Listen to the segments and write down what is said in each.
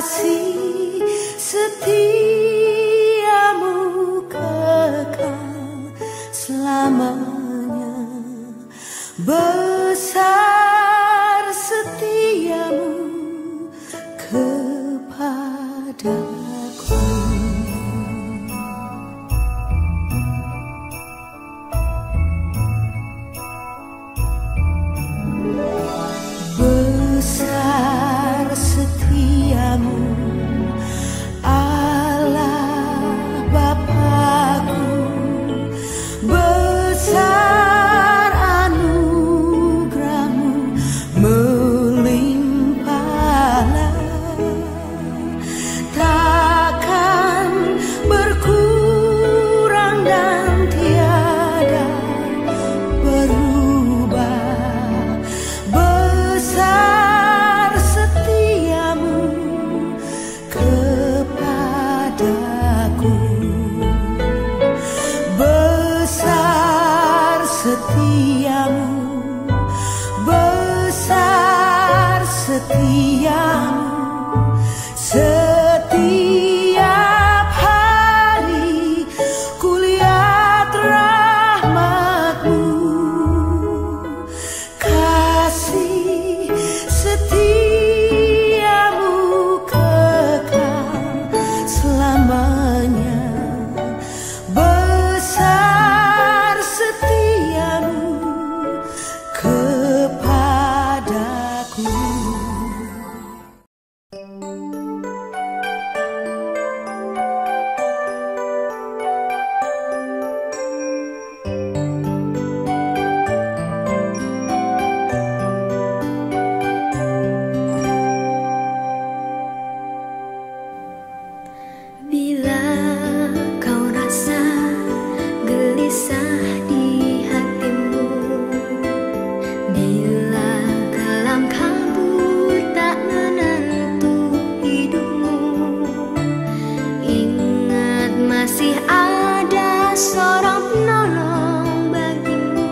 kasih setiamu kekal selamanya. Besar setiamu kepadaku. Besar setiamu Allah Bapakku, besar anugerahmu melimpahlah, takkan berkurang dan tiada berubah. Besar setiamu kepadaku, besar setiamu, besar setiamu. Setiap hari kulihat rahmatmu, kasih setiamu kekal selamanya. Besar setiamu kepadaku. Bila kau rasa gelisah di hatimu, bila kelam kabut tak menentu hidupmu, ingat masih ada seorang penolong bagimu.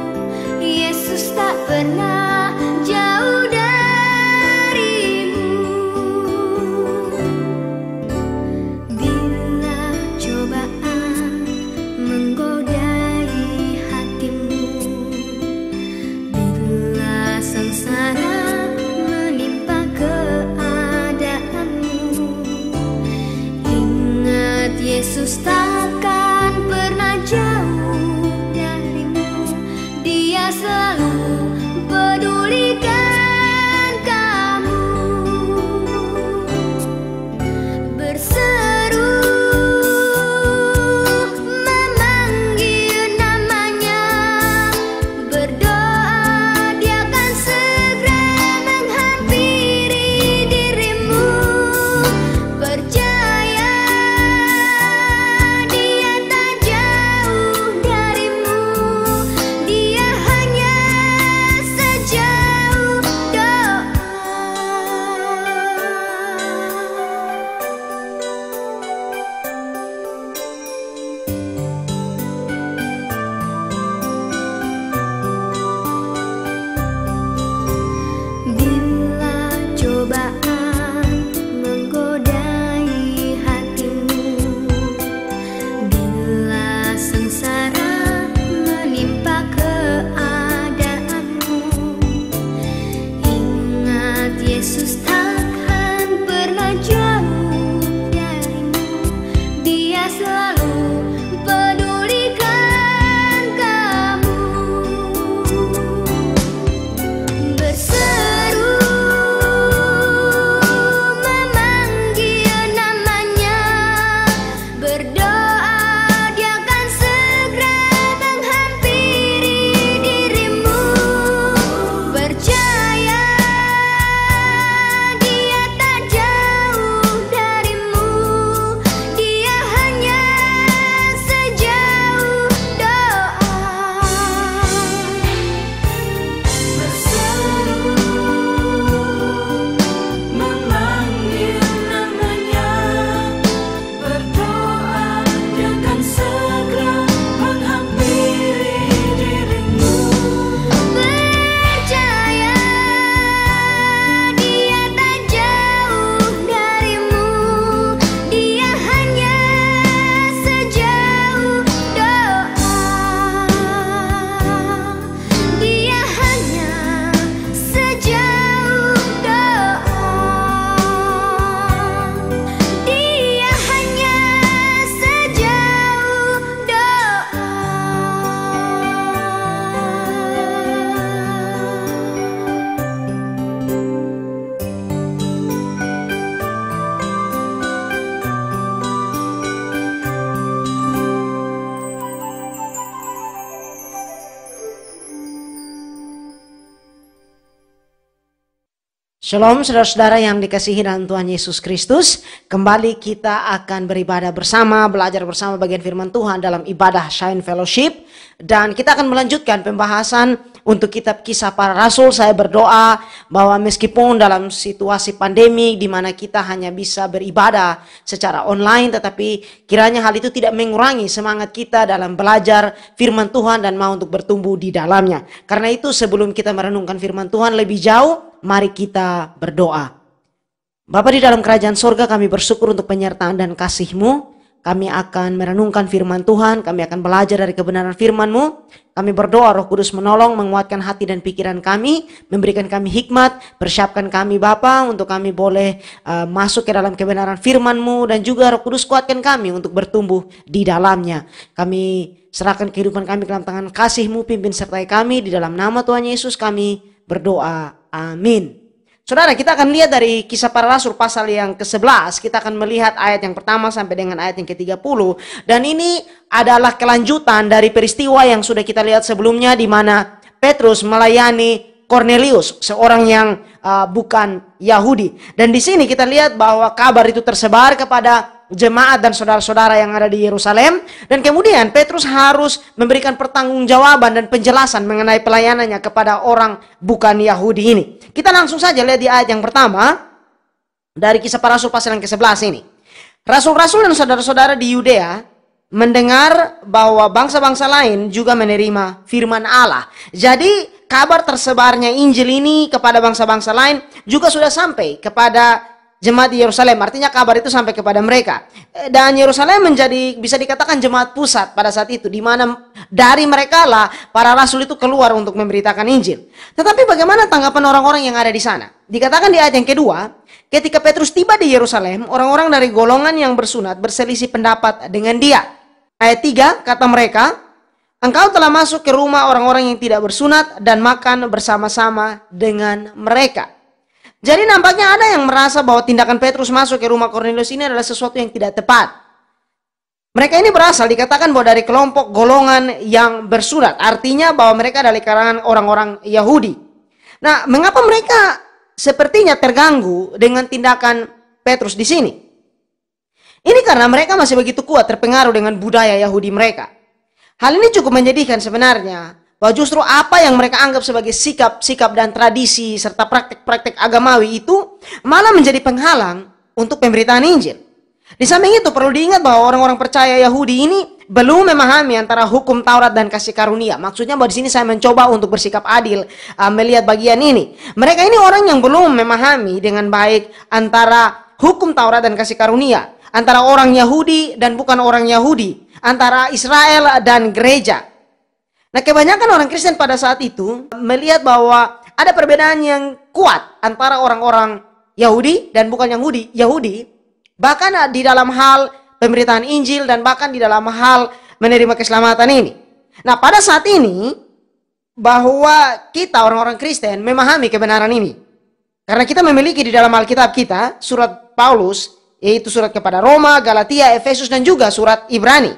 Yesus tak pernah jauh darimu. Bila cobaan menggodai hatimu, bila sengsara menimpa keadaanmu, ingat Yesus takkan pernah jauh darimu. Dia selalu pedulikan kamu. Berseru memanggil namanya, berdoa dia akan segera menghampiri dirimu. Percaya Shalom saudara-saudara yang dikasihi dalam Tuhan Yesus Kristus. Kembali kita akan beribadah bersama, belajar bersama bagian firman Tuhan dalam ibadah Shine Fellowship. Dan kita akan melanjutkan pembahasan untuk kitab Kisah Para Rasul. Saya berdoa bahwa meskipun dalam situasi pandemi di mana kita hanya bisa beribadah secara online, tetapi kiranya hal itu tidak mengurangi semangat kita dalam belajar firman Tuhan dan mau untuk bertumbuh di dalamnya. Karena itu sebelum kita merenungkan firman Tuhan lebih jauh, mari kita berdoa. Bapa di dalam kerajaan sorga, kami bersyukur untuk penyertaan dan kasih-Mu. Kami akan merenungkan firman Tuhan, kami akan belajar dari kebenaran firman-Mu. Kami berdoa Roh Kudus menolong, menguatkan hati dan pikiran kami, memberikan kami hikmat, persiapkan kami Bapa untuk kami boleh masuk ke dalam kebenaran firman-Mu, dan juga Roh Kudus kuatkan kami untuk bertumbuh di dalamnya. Kami serahkan kehidupan kami ke dalam tangan kasih-Mu, pimpin sertai kami di dalam nama Tuhan Yesus kami berdoa. Amin. Saudara, kita akan lihat dari Kisah Para Rasul pasal yang ke-11. Kita akan melihat ayat yang pertama sampai dengan ayat yang ke-30. Dan ini adalah kelanjutan dari peristiwa yang sudah kita lihat sebelumnya, di mana Petrus melayani Cornelius, seorang yang bukan Yahudi. Dan di sini kita lihat bahwa kabar itu tersebar kepada jemaat dan saudara-saudara yang ada di Yerusalem, dan kemudian Petrus harus memberikan pertanggungjawaban dan penjelasan mengenai pelayanannya kepada orang bukan Yahudi ini. Kita langsung saja lihat di ayat yang pertama dari Kisah Para Rasul pasal yang ke-11 ini. Rasul-rasul dan saudara-saudara di Yudea mendengar bahwa bangsa-bangsa lain juga menerima firman Allah. Jadi kabar tersebarnya Injil ini kepada bangsa-bangsa lain juga sudah sampai kepada jemaat di Yerusalem. Artinya kabar itu sampai kepada mereka. Dan Yerusalem menjadi, bisa dikatakan, jemaat pusat pada saat itu, di mana dari mereka lah para rasul itu keluar untuk memberitakan Injil. Tetapi bagaimana tanggapan orang-orang yang ada di sana? Dikatakan di ayat yang kedua, ketika Petrus tiba di Yerusalem, orang-orang dari golongan yang bersunat berselisih pendapat dengan dia. Ayat 3 kata mereka, engkau telah masuk ke rumah orang-orang yang tidak bersunat dan makan bersama-sama dengan mereka. Jadi nampaknya ada yang merasa bahwa tindakan Petrus masuk ke rumah Cornelius ini adalah sesuatu yang tidak tepat. Mereka ini berasal, dikatakan bahwa dari kelompok golongan yang bersunat. Artinya bahwa mereka dari kalangan orang-orang Yahudi. Nah, mengapa mereka sepertinya terganggu dengan tindakan Petrus di sini? Ini karena mereka masih begitu kuat terpengaruh dengan budaya Yahudi mereka. Hal ini cukup menyedihkan sebenarnya, bahwa justru apa yang mereka anggap sebagai sikap-sikap dan tradisi serta praktek-praktek agamawi itu malah menjadi penghalang untuk pemberitaan Injil. Di samping itu perlu diingat bahwa orang-orang percaya Yahudi ini belum memahami antara hukum Taurat dan kasih karunia. Maksudnya bahwa di sini saya mencoba untuk bersikap adil melihat bagian ini. Mereka ini orang yang belum memahami dengan baik antara hukum Taurat dan kasih karunia, antara orang Yahudi dan bukan orang Yahudi, antara Israel dan gereja. Nah, kebanyakan orang Kristen pada saat itu melihat bahwa ada perbedaan yang kuat antara orang-orang Yahudi dan bukan Yahudi, bahkan di dalam hal pemberitaan Injil dan bahkan di dalam hal menerima keselamatan ini. Nah, pada saat ini bahwa kita orang-orang Kristen memahami kebenaran ini. Karena kita memiliki di dalam Alkitab kita surat Paulus, yaitu surat kepada Roma, Galatia, Efesus, dan juga surat Ibrani.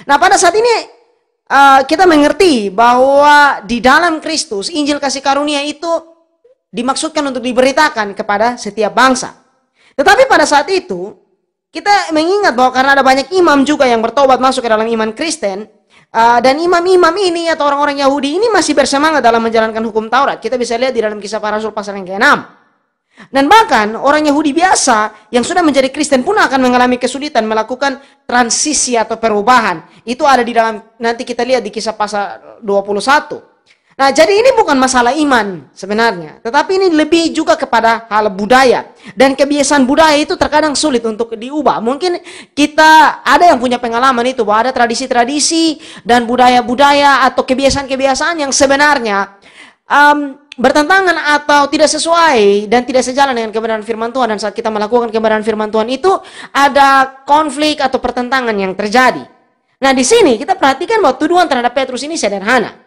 Nah, pada saat ini kita mengerti bahwa di dalam Kristus Injil kasih karunia itu dimaksudkan untuk diberitakan kepada setiap bangsa. Tetapi pada saat itu kita mengingat bahwa karena ada banyak imam juga yang bertobat masuk ke dalam iman Kristen, dan imam-imam ini atau orang-orang Yahudi ini masih bersemangat dalam menjalankan hukum Taurat. Kita bisa lihat di dalam Kisah Para Rasul pasal yang ke-6. Dan bahkan orang Yahudi biasa yang sudah menjadi Kristen pun akan mengalami kesulitan melakukan transisi atau perubahan. Itu ada di dalam, nanti kita lihat di Kisah pasal 21. Nah, jadi ini bukan masalah iman sebenarnya, tetapi ini lebih juga kepada hal budaya. Dan kebiasaan budaya itu terkadang sulit untuk diubah. Mungkin kita ada yang punya pengalaman itu, bahwa ada tradisi-tradisi dan budaya-budaya atau kebiasaan-kebiasaan yang sebenarnya bertentangan atau tidak sesuai dan tidak sejalan dengan kebenaran firman Tuhan. Dan saat kita melakukan kebenaran firman Tuhan itu ada konflik atau pertentangan yang terjadi. Nah, di sini kita perhatikan bahwa tuduhan terhadap Petrus ini sederhana.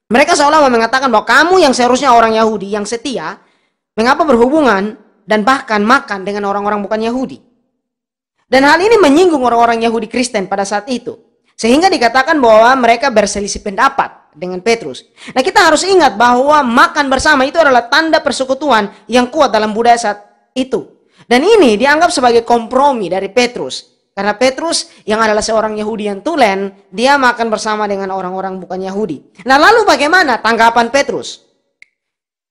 Mereka seolah-olah mengatakan bahwa kamu yang seharusnya orang Yahudi yang setia, mengapa berhubungan dan bahkan makan dengan orang-orang bukan Yahudi? Dan hal ini menyinggung orang-orang Yahudi Kristen pada saat itu. Sehingga dikatakan bahwa mereka berselisih pendapat dengan Petrus. Nah, kita harus ingat bahwa makan bersama itu adalah tanda persekutuan yang kuat dalam budaya saat itu. Dan ini dianggap sebagai kompromi dari Petrus. Karena Petrus yang adalah seorang Yahudi yang tulen, dia makan bersama dengan orang-orang bukan Yahudi. Nah, lalu bagaimana tanggapan Petrus?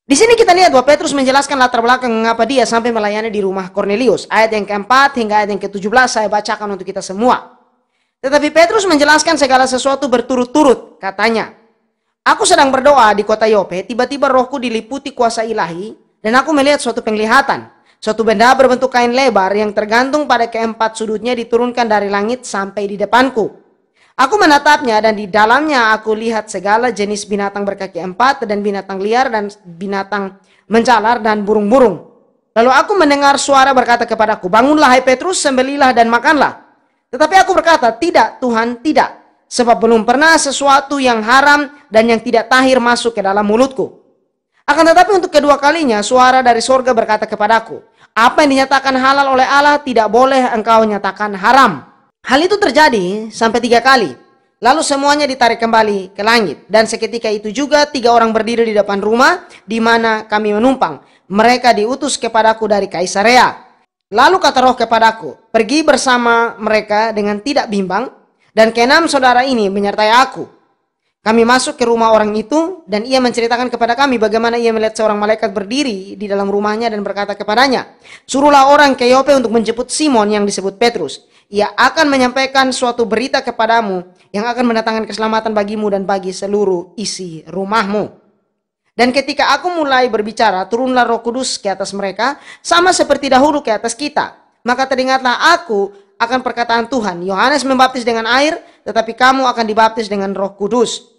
Di sini kita lihat bahwa Petrus menjelaskan latar belakang mengapa dia sampai melayani di rumah Kornelius. Ayat yang keempat hingga ayat yang ke-17 saya bacakan untuk kita semua. Tetapi Petrus menjelaskan segala sesuatu berturut-turut. Katanya, aku sedang berdoa di kota Yope, tiba-tiba rohku diliputi kuasa ilahi, dan aku melihat suatu penglihatan. Suatu benda berbentuk kain lebar yang tergantung pada keempat sudutnya diturunkan dari langit sampai di depanku. Aku menatapnya dan di dalamnya aku lihat segala jenis binatang berkaki empat dan binatang liar dan binatang mencalar dan burung-burung. Lalu aku mendengar suara berkata kepadaku, bangunlah hai Petrus, sembelihlah dan makanlah. Tetapi aku berkata, tidak Tuhan, tidak. Sebab belum pernah sesuatu yang haram dan yang tidak tahir masuk ke dalam mulutku. Akan tetapi untuk kedua kalinya suara dari sorga berkata kepadaku, apa yang dinyatakan halal oleh Allah tidak boleh engkau nyatakan haram. Hal itu terjadi sampai 3 kali. Lalu semuanya ditarik kembali ke langit. Dan seketika itu juga 3 orang berdiri di depan rumah di mana kami menumpang. Mereka diutus kepadaku dari Kaisarea. Lalu kata roh kepadaku, pergi bersama mereka dengan tidak bimbang. Dan ke-6 saudara ini menyertai aku. Kami masuk ke rumah orang itu dan ia menceritakan kepada kami bagaimana ia melihat seorang malaikat berdiri di dalam rumahnya dan berkata kepadanya, suruhlah orang ke Yope untuk menjemput Simon yang disebut Petrus. Ia akan menyampaikan suatu berita kepadamu yang akan mendatangkan keselamatan bagimu dan bagi seluruh isi rumahmu. Dan ketika aku mulai berbicara, turunlah Roh Kudus ke atas mereka, sama seperti dahulu ke atas kita. Maka teringatlah aku akan perkataan Tuhan, Yohanes membaptis dengan air, tetapi kamu akan dibaptis dengan Roh Kudus.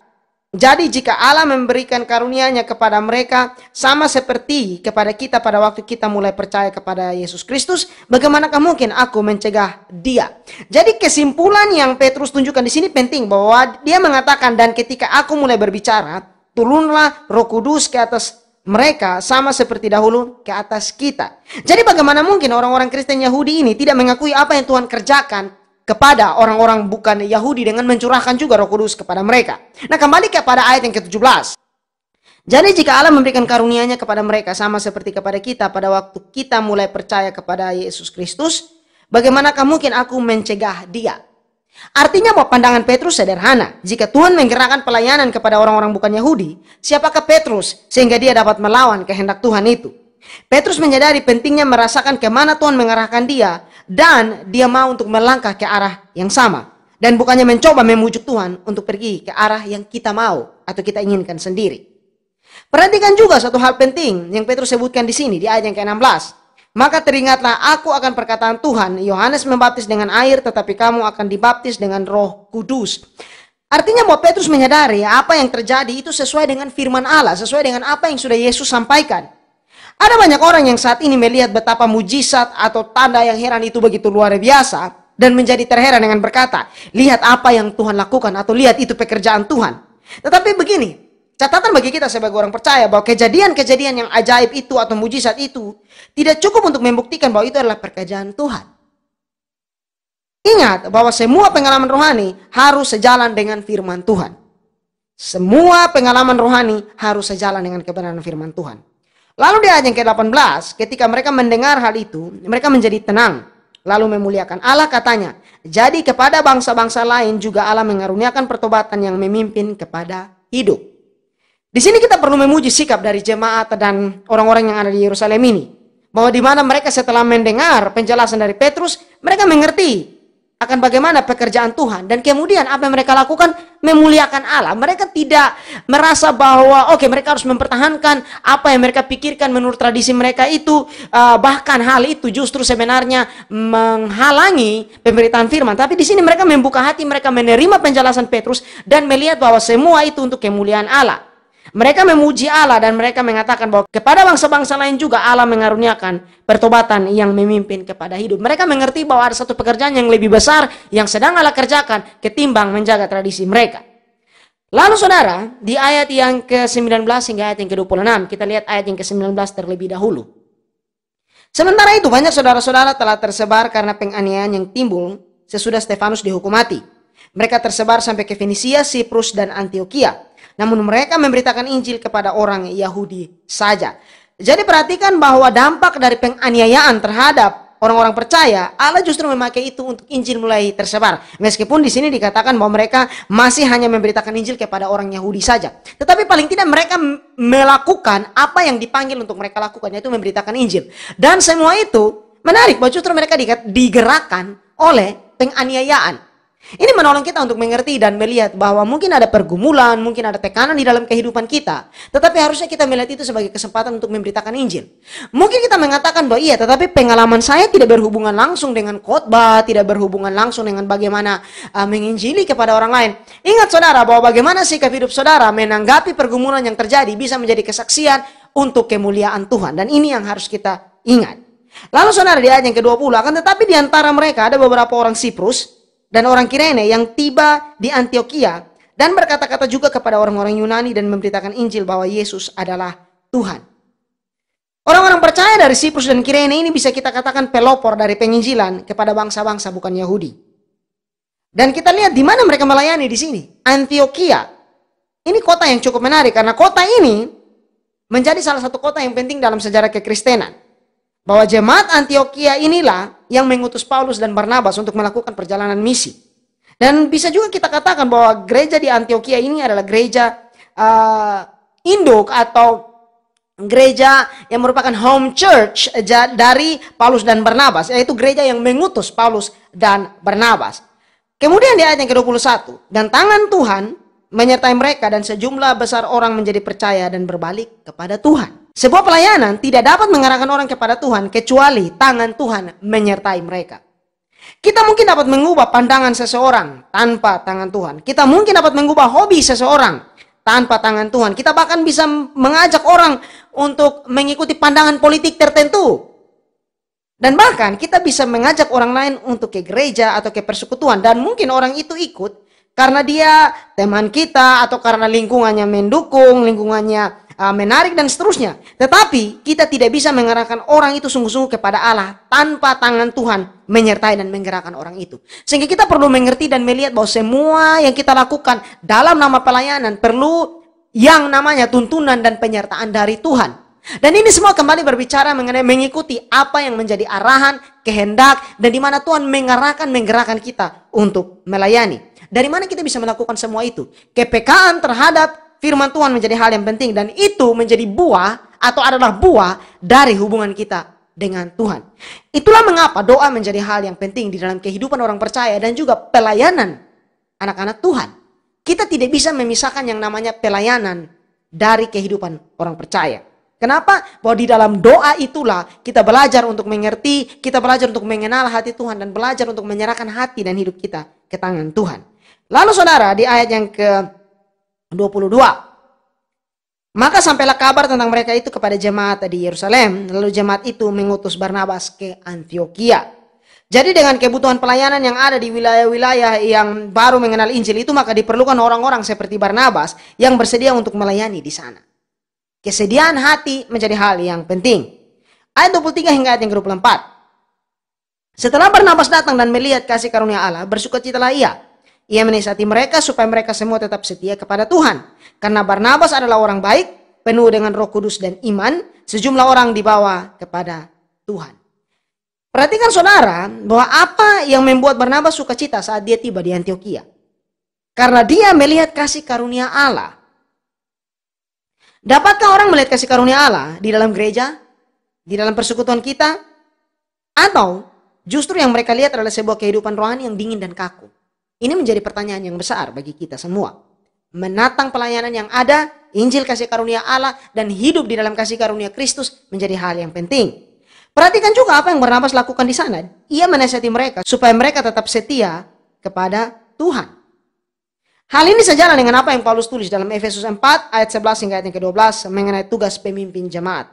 Jadi jika Allah memberikan karunia-Nya kepada mereka sama seperti kepada kita pada waktu kita mulai percaya kepada Yesus Kristus, bagaimanakah mungkin aku mencegah dia? Jadi kesimpulan yang Petrus tunjukkan di sini penting, bahwa dia mengatakan dan ketika aku mulai berbicara, turunlah Roh Kudus ke atas mereka sama seperti dahulu ke atas kita. Jadi bagaimana mungkin orang-orang Kristen Yahudi ini tidak mengakui apa yang Tuhan kerjakan kepada orang-orang bukan Yahudi dengan mencurahkan juga Roh Kudus kepada mereka. Nah, kembali kepada ayat yang ke-17. Jadi jika Allah memberikan karunia-Nya kepada mereka sama seperti kepada kita pada waktu kita mulai percaya kepada Yesus Kristus, bagaimanakah mungkin aku mencegah dia? Artinya bahwa pandangan Petrus sederhana. Jika Tuhan menggerakkan pelayanan kepada orang-orang bukan Yahudi, siapakah Petrus sehingga dia dapat melawan kehendak Tuhan itu? Petrus menyadari pentingnya merasakan kemana Tuhan mengarahkan dia, dan dia mau untuk melangkah ke arah yang sama. Dan bukannya mencoba memujuk Tuhan untuk pergi ke arah yang kita mau atau kita inginkan sendiri. Perhatikan juga satu hal penting yang Petrus sebutkan di sini di ayat yang ke-16. Maka teringatlah aku akan perkataan Tuhan, Yohanes membaptis dengan air, tetapi kamu akan dibaptis dengan Roh Kudus. Artinya bahwa Petrus menyadari apa yang terjadi itu sesuai dengan firman Allah, sesuai dengan apa yang sudah Yesus sampaikan. Ada banyak orang yang saat ini melihat betapa mujizat atau tanda yang heran itu begitu luar biasa dan menjadi terheran dengan berkata, lihat apa yang Tuhan lakukan atau lihat itu pekerjaan Tuhan. Tetapi begini, catatan bagi kita sebagai orang percaya bahwa kejadian-kejadian yang ajaib itu atau mujizat itu tidak cukup untuk membuktikan bahwa itu adalah pekerjaan Tuhan. Ingat bahwa semua pengalaman rohani harus sejalan dengan firman Tuhan. Semua pengalaman rohani harus sejalan dengan kebenaran firman Tuhan. Lalu di ayat yang ke-18, ketika mereka mendengar hal itu, mereka menjadi tenang. Lalu memuliakan Allah, katanya, jadi kepada bangsa-bangsa lain juga Allah mengaruniakan pertobatan yang memimpin kepada hidup. Di sini kita perlu memuji sikap dari jemaat dan orang-orang yang ada di Yerusalem ini. Bahwa di mana mereka setelah mendengar penjelasan dari Petrus, mereka mengerti akan bagaimana pekerjaan Tuhan. Dan kemudian apa yang mereka lakukan? Memuliakan Allah. Mereka tidak merasa bahwa mereka harus mempertahankan apa yang mereka pikirkan menurut tradisi mereka itu. Bahkan hal itu justru sebenarnya menghalangi pemberitaan firman. Tapi di sini mereka membuka hati, mereka menerima penjelasan Petrus dan melihat bahwa semua itu untuk kemuliaan Allah. Mereka memuji Allah dan mereka mengatakan bahwa kepada bangsa-bangsa lain juga Allah mengaruniakan pertobatan yang memimpin kepada hidup. Mereka mengerti bahwa ada satu pekerjaan yang lebih besar yang sedang Allah kerjakan ketimbang menjaga tradisi mereka. Lalu saudara, di ayat yang ke-19 hingga ayat yang ke-26, kita lihat ayat yang ke-19 terlebih dahulu. Sementara itu banyak saudara-saudara telah tersebar karena penganiayaan yang timbul sesudah Stefanus dihukum mati. Mereka tersebar sampai ke Fenisia, Siprus, dan Antioquia. namun mereka memberitakan Injil kepada orang Yahudi saja. Jadi perhatikan bahwa dampak dari penganiayaan terhadap orang-orang percaya, Allah justru memakai itu untuk Injil mulai tersebar. Meskipun di sini dikatakan bahwa mereka masih hanya memberitakan Injil kepada orang Yahudi saja. Tetapi paling tidak mereka melakukan apa yang dipanggil untuk mereka lakukan, yaitu memberitakan Injil. Dan semua itu menarik bahwa justru mereka digerakkan oleh penganiayaan. Ini menolong kita untuk mengerti dan melihat bahwa mungkin ada pergumulan, mungkin ada tekanan di dalam kehidupan kita. Tetapi harusnya kita melihat itu sebagai kesempatan untuk memberitakan Injil. Mungkin kita mengatakan bahwa iya, tetapi pengalaman saya tidak berhubungan langsung dengan khotbah, tidak berhubungan langsung dengan bagaimana menginjili kepada orang lain. Ingat saudara bahwa bagaimana sikap hidup saudara menanggapi pergumulan yang terjadi bisa menjadi kesaksian untuk kemuliaan Tuhan. Dan ini yang harus kita ingat. Lalu saudara di ayat yang ke-20, akan tetapi di antara mereka ada beberapa orang Siprus dan orang Kirene yang tiba di Antiokhia dan berkata-kata juga kepada orang-orang Yunani dan memberitakan Injil bahwa Yesus adalah Tuhan. Orang-orang percaya dari Siprus dan Kirene ini bisa kita katakan pelopor dari penginjilan kepada bangsa-bangsa bukan Yahudi. Dan kita lihat di mana mereka melayani di sini, Antiokhia. Ini kota yang cukup menarik karena kota ini menjadi salah satu kota yang penting dalam sejarah kekristenan. Bahwa jemaat Antiokhia inilah yang mengutus Paulus dan Barnabas untuk melakukan perjalanan misi. Dan bisa juga kita katakan bahwa gereja di Antiokhia ini adalah gereja induk atau gereja yang merupakan home church dari Paulus dan Barnabas, yaitu gereja yang mengutus Paulus dan Barnabas. Kemudian di ayat yang ke-21, dan tangan Tuhan menyertai mereka dan sejumlah besar orang menjadi percaya dan berbalik kepada Tuhan. Sebuah pelayanan tidak dapat mengarahkan orang kepada Tuhan kecuali tangan Tuhan menyertai mereka. Kita mungkin dapat mengubah pandangan seseorang tanpa tangan Tuhan. Kita mungkin dapat mengubah hobi seseorang tanpa tangan Tuhan. Kita bahkan bisa mengajak orang untuk mengikuti pandangan politik tertentu. Dan bahkan kita bisa mengajak orang lain untuk ke gereja atau ke persekutuan. Dan mungkin orang itu ikut karena dia teman kita atau karena lingkungannya mendukung, lingkungannya menarik dan seterusnya. Tetapi kita tidak bisa mengarahkan orang itu sungguh-sungguh kepada Allah tanpa tangan Tuhan menyertai dan menggerakkan orang itu. Sehingga kita perlu mengerti dan melihat bahwa semua yang kita lakukan dalam nama pelayanan perlu yang namanya tuntunan dan penyertaan dari Tuhan. Dan ini semua kembali berbicara mengenai mengikuti apa yang menjadi arahan, kehendak, dan di mana Tuhan menggerakkan kita untuk melayani. Dari mana kita bisa melakukan semua itu? Kepekaan terhadap firman Tuhan menjadi hal yang penting, dan itu menjadi buah atau adalah buah dari hubungan kita dengan Tuhan. Itulah mengapa doa menjadi hal yang penting di dalam kehidupan orang percaya dan juga pelayanan anak-anak Tuhan. Kita tidak bisa memisahkan yang namanya pelayanan dari kehidupan orang percaya. Kenapa? Bahwa di dalam doa itulah kita belajar untuk mengerti, kita belajar untuk mengenal hati Tuhan, dan belajar untuk menyerahkan hati dan hidup kita ke tangan Tuhan. Lalu saudara, di ayat yang ke-22, maka sampailah kabar tentang mereka itu kepada jemaat di Yerusalem. Lalu jemaat itu mengutus Barnabas ke Antiokhia. Jadi dengan kebutuhan pelayanan yang ada di wilayah-wilayah yang baru mengenal Injil itu, maka diperlukan orang-orang seperti Barnabas yang bersedia untuk melayani di sana. Kesediaan hati menjadi hal yang penting. Ayat 23 hingga ayat yang ke-24. Setelah Barnabas datang dan melihat kasih karunia Allah, bersukacitalah ia. Ia menasihati mereka supaya mereka semua tetap setia kepada Tuhan. Karena Barnabas adalah orang baik, penuh dengan Roh Kudus dan iman, sejumlah orang dibawa kepada Tuhan. Perhatikan saudara, bahwa apa yang membuat Barnabas sukacita saat dia tiba di Antiokhia? Karena dia melihat kasih karunia Allah. Dapatkah orang melihat kasih karunia Allah di dalam gereja, di dalam persekutuan kita? Atau justru yang mereka lihat adalah sebuah kehidupan rohani yang dingin dan kaku? Ini menjadi pertanyaan yang besar bagi kita semua. Menatang pelayanan yang ada, Injil kasih karunia Allah, dan hidup di dalam kasih karunia Kristus menjadi hal yang penting. Perhatikan juga apa yang Barnabas lakukan di sana. Ia menasihati mereka supaya mereka tetap setia kepada Tuhan. Hal ini sejalan dengan apa yang Paulus tulis dalam Efesus 4 ayat 11 hingga ayat yang ke-12 mengenai tugas pemimpin jemaat.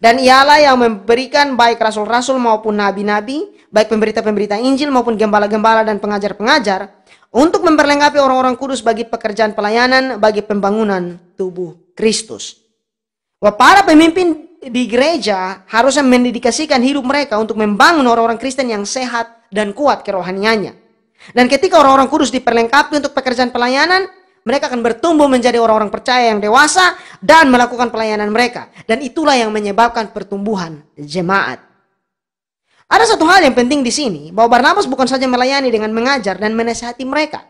Dan ialah yang memberikan baik rasul-rasul maupun nabi-nabi, baik pemberita-pemberita Injil maupun gembala-gembala dan pengajar-pengajar, untuk memperlengkapi orang-orang kudus bagi pekerjaan pelayanan, bagi pembangunan tubuh Kristus. Bahwa para pemimpin di gereja harusnya mendedikasikan hidup mereka untuk membangun orang-orang Kristen yang sehat dan kuat kerohaniannya. Dan ketika orang-orang kudus diperlengkapi untuk pekerjaan pelayanan, Mereka akan bertumbuh menjadi orang-orang percaya yang dewasa dan melakukan pelayanan mereka. Dan itulah yang menyebabkan pertumbuhan jemaat. Ada satu hal yang penting di sini, bahwa Barnabas bukan saja melayani dengan mengajar dan menasihati mereka.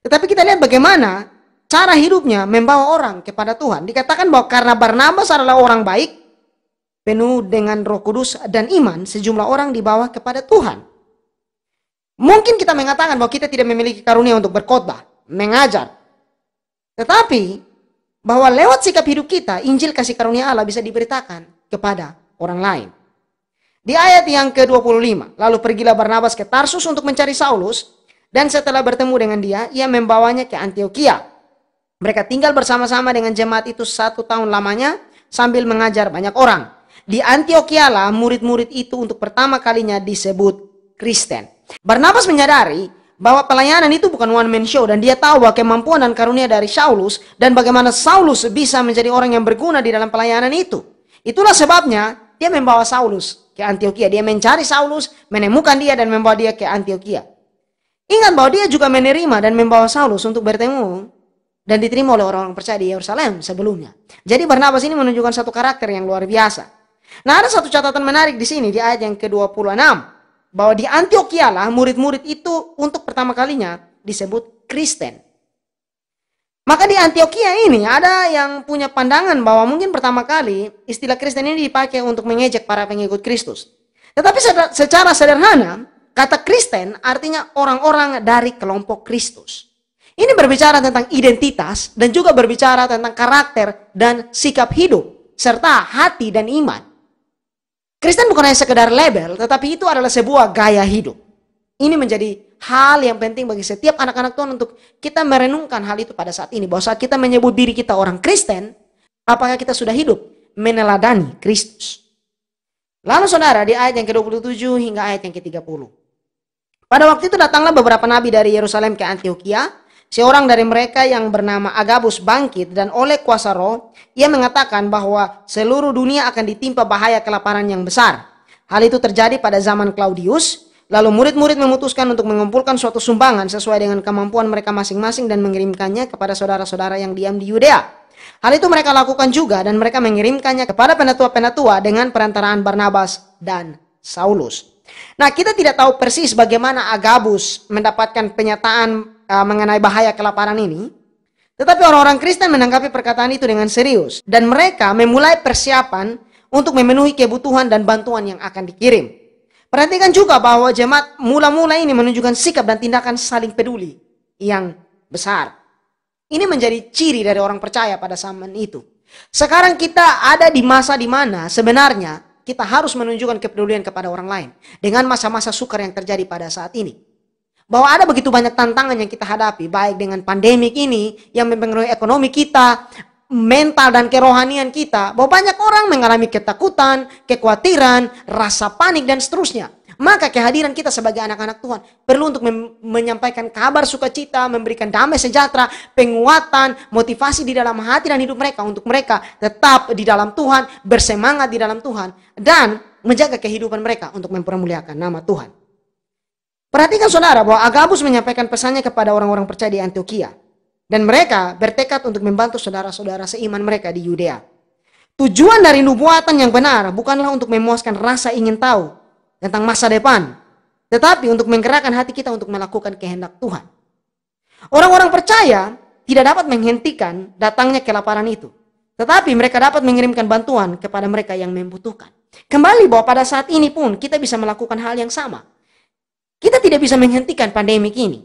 Tetapi kita lihat bagaimana cara hidupnya membawa orang kepada Tuhan. Dikatakan bahwa karena Barnabas adalah orang baik, penuh dengan Roh Kudus dan iman, sejumlah orang dibawa kepada Tuhan. Mungkin kita mengatakan bahwa kita tidak memiliki karunia untuk berkhotbah, mengajar. Tetapi bahwa lewat sikap hidup kita, Injil kasih karunia Allah bisa diberitakan kepada orang lain. Di ayat yang ke-25, lalu pergilah Barnabas ke Tarsus untuk mencari Saulus, dan setelah bertemu dengan dia, ia membawanya ke Antiokhia. Mereka tinggal bersama-sama dengan jemaat itu 1 tahun lamanya sambil mengajar banyak orang. Di Antiokhia lah murid-murid itu untuk pertama kalinya disebut Kristen. Barnabas menyadari bahwa pelayanan itu bukan one man show, dan dia tahu bahwa kemampuan dan karunia dari Saulus dan bagaimana Saulus bisa menjadi orang yang berguna di dalam pelayanan itu. Itulah sebabnya dia membawa Saulus ke Antiokhia. Dia mencari Saulus, menemukan dia dan membawa dia ke Antiokhia. Ingat bahwa dia juga menerima dan membawa Saulus untuk bertemu dan diterima oleh orang-orang percaya di Yerusalem sebelumnya. Jadi Barnabas ini menunjukkan satu karakter yang luar biasa. Nah, ada satu catatan menarik di sini di ayat yang ke-26. Bahwa di Antiokhia lah murid-murid itu untuk pertama kalinya disebut Kristen. Maka di Antiokhia ini ada yang punya pandangan bahwa mungkin pertama kali istilah Kristen ini dipakai untuk mengejek para pengikut Kristus. Tetapi secara sederhana, kata Kristen artinya orang-orang dari kelompok Kristus. Ini berbicara tentang identitas dan juga berbicara tentang karakter dan sikap hidup serta hati dan iman. Kristen bukan hanya sekedar label, tetapi itu adalah sebuah gaya hidup. Ini menjadi hal yang penting bagi setiap anak-anak Tuhan untuk kita merenungkan hal itu pada saat ini. Bahwa saat kita menyebut diri kita orang Kristen, apakah kita sudah hidup meneladani Kristus? Lalu saudara, di ayat yang ke-27 hingga ayat yang ke-30. Pada waktu itu datanglah beberapa nabi dari Yerusalem ke Antiokhia. Seorang dari mereka yang bernama Agabus bangkit, dan oleh kuasa roh, ia mengatakan bahwa seluruh dunia akan ditimpa bahaya kelaparan yang besar. Hal itu terjadi pada zaman Claudius. Lalu murid-murid memutuskan untuk mengumpulkan suatu sumbangan sesuai dengan kemampuan mereka masing-masing dan mengirimkannya kepada saudara-saudara yang diam di Yudea. Hal itu mereka lakukan juga, dan mereka mengirimkannya kepada penatua-penatua dengan perantaraan Barnabas dan Saulus. Nah, kita tidak tahu persis bagaimana Agabus mendapatkan penyataan mengenai bahaya kelaparan ini. Tetapi orang-orang Kristen menanggapi perkataan itu dengan serius. Dan mereka memulai persiapan untuk memenuhi kebutuhan dan bantuan yang akan dikirim. Perhatikan juga bahwa jemaat mula-mula ini menunjukkan sikap dan tindakan saling peduli yang besar. Ini menjadi ciri dari orang percaya pada zaman itu. Sekarang kita ada di masa di mana sebenarnya kita harus menunjukkan kepedulian kepada orang lain. Dengan masa-masa sukar yang terjadi pada saat ini. Bahwa ada begitu banyak tantangan yang kita hadapi, baik dengan pandemik ini yang mempengaruhi ekonomi kita, mental dan kerohanian kita, bahwa banyak orang mengalami ketakutan, kekhawatiran, rasa panik dan seterusnya. Maka kehadiran kita sebagai anak-anak Tuhan perlu untuk menyampaikan kabar sukacita, memberikan damai sejahtera, penguatan, motivasi di dalam hati dan hidup mereka untuk mereka tetap di dalam Tuhan, bersemangat di dalam Tuhan, dan menjaga kehidupan mereka untuk mempermuliakan nama Tuhan. Perhatikan saudara bahwa Agabus menyampaikan pesannya kepada orang-orang percaya di Antiokhia. Dan mereka bertekad untuk membantu saudara-saudara seiman mereka di Yudea. Tujuan dari nubuatan yang benar bukanlah untuk memuaskan rasa ingin tahu tentang masa depan. Tetapi untuk menggerakkan hati kita untuk melakukan kehendak Tuhan. Orang-orang percaya tidak dapat menghentikan datangnya kelaparan itu. Tetapi mereka dapat mengirimkan bantuan kepada mereka yang membutuhkan. Kembali bahwa pada saat ini pun kita bisa melakukan hal yang sama. Kita tidak bisa menghentikan pandemik ini.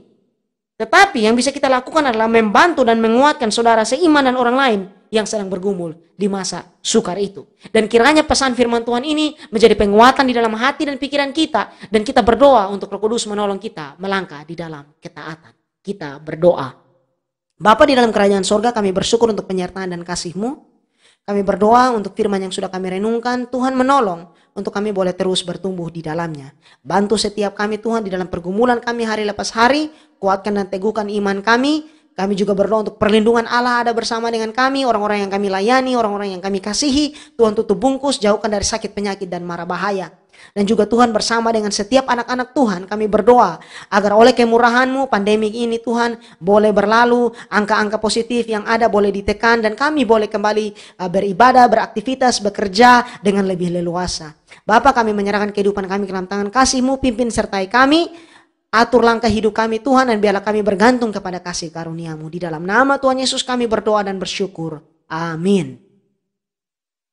Tetapi yang bisa kita lakukan adalah membantu dan menguatkan saudara seiman dan orang lain yang sedang bergumul di masa sukar itu. Dan kiranya pesan firman Tuhan ini menjadi penguatan di dalam hati dan pikiran kita. Dan kita berdoa untuk Roh Kudus menolong kita melangkah di dalam ketaatan. Kita berdoa. Bapa di dalam kerajaan sorga, kami bersyukur untuk penyertaan dan kasih-Mu. Kami berdoa untuk firman yang sudah kami renungkan. Tuhan menolong untuk kami boleh terus bertumbuh di dalamnya. Bantu setiap kami Tuhan di dalam pergumulan kami hari lepas hari. Kuatkan dan teguhkan iman kami. Kami juga berdoa untuk perlindungan Allah ada bersama dengan kami. Orang-orang yang kami layani, orang-orang yang kami kasihi. Tuhan tutup bungkus, jauhkan dari sakit penyakit dan mara bahaya. Dan juga Tuhan bersama dengan setiap anak-anak Tuhan kami berdoa agar oleh kemurahan-Mu pandemi ini Tuhan boleh berlalu, angka-angka positif yang ada boleh ditekan dan kami boleh kembali beribadah, beraktivitas, bekerja dengan lebih leluasa. Bapa, kami menyerahkan kehidupan kami ke dalam tangan kasih-Mu, pimpin sertai kami, atur langkah hidup kami Tuhan dan biarlah kami bergantung kepada kasih karunia-Mu. Di dalam nama Tuhan Yesus kami berdoa dan bersyukur. Amin.